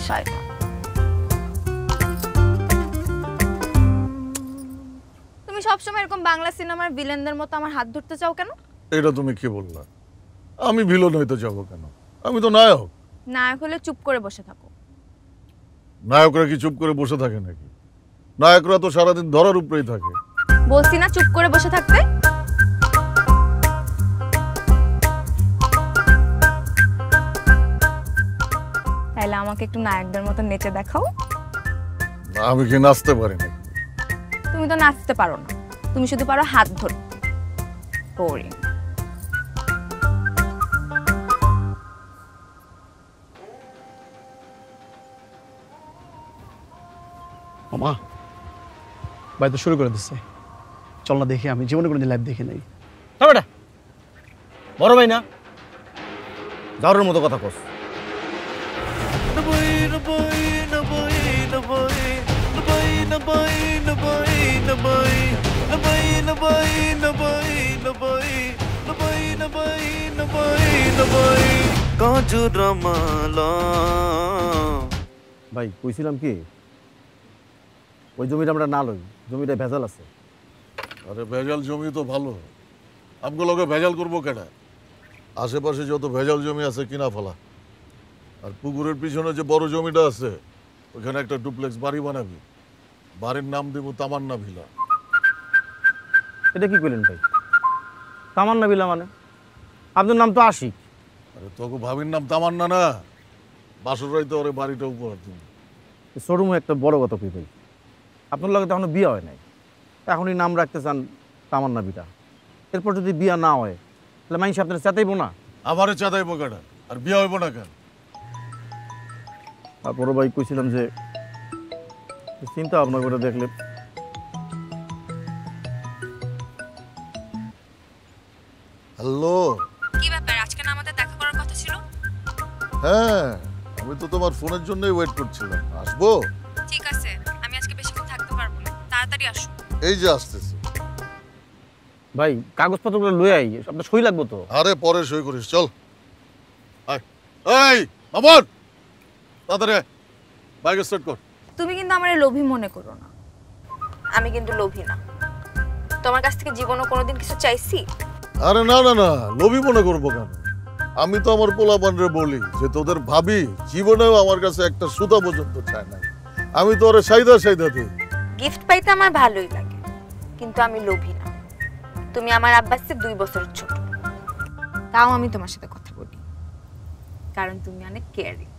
শয়তান। তুমি সবসময় এরকম বাংলা সিনেমার ভিলেনদের মতো আমার হাত ধরতে চাও কেন? এটা তুমি কি বললা? আমি ভিলেন হইতে যাব কেন? আমি তো নায়ক। নায়ক হলে চুপ করে বসে থাকো। নায়করা কি চুপ করে বসে থাকে নাকি? নায়করা তো সারাদিন ধরার উপরেই থাকে। বলছি না চুপ করে বসে থাকতে। তাইলে আমাকে একটু নায়কদের মতো নেচে দেখাও। আমি কি নাচতে পারি নাকি? তুমি তো নাচতে পারো না, তুমি শুধু পারো হাত ধরতে। বোরিং। মামা ভাই তো শুরু করে দিচ্ছে, চল না দেখি, আমি জীবনে কোনোদিন লাইভ দেখি নাই। বেটা বড় ভাই না, যাওয়ার মতো কথা কস। ভাই কইছিলাম কি, ওই জমিটা আমরা না লই, জমিটা ভেজাল আছে। আরে ভেজাল জমি তো ভালো, আমগুলোকে ভেজাল করবো কেডা? আশেপাশে যত ভেজাল জমি আছে কিনা ফেলা। আর পুকুরের পিছনে যে বড় জমিটা আছে ওইখানে একটা ডুপ্লেক্স বাড়ি বানাবি, বাড়ির নাম দিব তামান্না ভিলা। এটা কি কইলেন ভাই? তামান্না বিলা মানে? আপনার নাম তো আশিক। আরে তোকে ভাবির নাম তামান্না না, বাসর রাইতে ওরে বাড়িটা উপহার দিব। শোরুমে একটা বড় কথা কই ভাই, আপনার লগে তো এখনো বিয়া হয় নাই, এখনই নাম রাখতে চান তামান্না বিটা। এরপর যদি বিয়া না হয় তাহলে মানুষ আপনার চেতাইবো না? আমারে চাঁদাইবো কেডা? আর বিয়া হইব না কেন? তারপরে ভাই কইছিলাম যে চিন্তা ভাবনা করে দেখলে। হ্যালো। কি ব্যাপার, আজকে না আমাদের দেখা করার কথা ছিল? হ্যাঁ, আমি তো তোমার ফোনের জন্যই ওয়েট করছিলাম। আসবো? ঠিক আছে, আমি আজকে বেশিক্ষণ থাকতে পারবো না, তাড়াতাড়ি আসো। এই যে আসতেছি। ভাই কাগজপত্রগুলো লই আই, আপনার সই লাগবো তো। আরে পরে সই করিস, চল। আয়। এই মামুন, তাড়াতাড়ি বাইক স্টার্ট কর। তুমি কিন্তু আমার লোভী মনে করো না, আমি কিন্তু লোভী না। তোমার কাছ থেকে জীবনে কোনোদিন কিছু চাইছি? আরে না না না, লোভী মনে করবো কেন? আমি তো আমার পোলাপানরে বলি যে তোদের ভাবি জীবনেও আমার কাছে একটা সুতা পর্যন্ত চায় না। আমি তো ওরে সাইদা সাইদা দিই। গিফট পাইতে আমার ভালোই লাগে, কিন্তু আমি লোভী না। তুমি আমার আব্বার চেয়ে 2 বছর ছোট, তাও আমি তোমার সাথে কথা বলি, কারণ তুমি অনেক কেয়ারিং।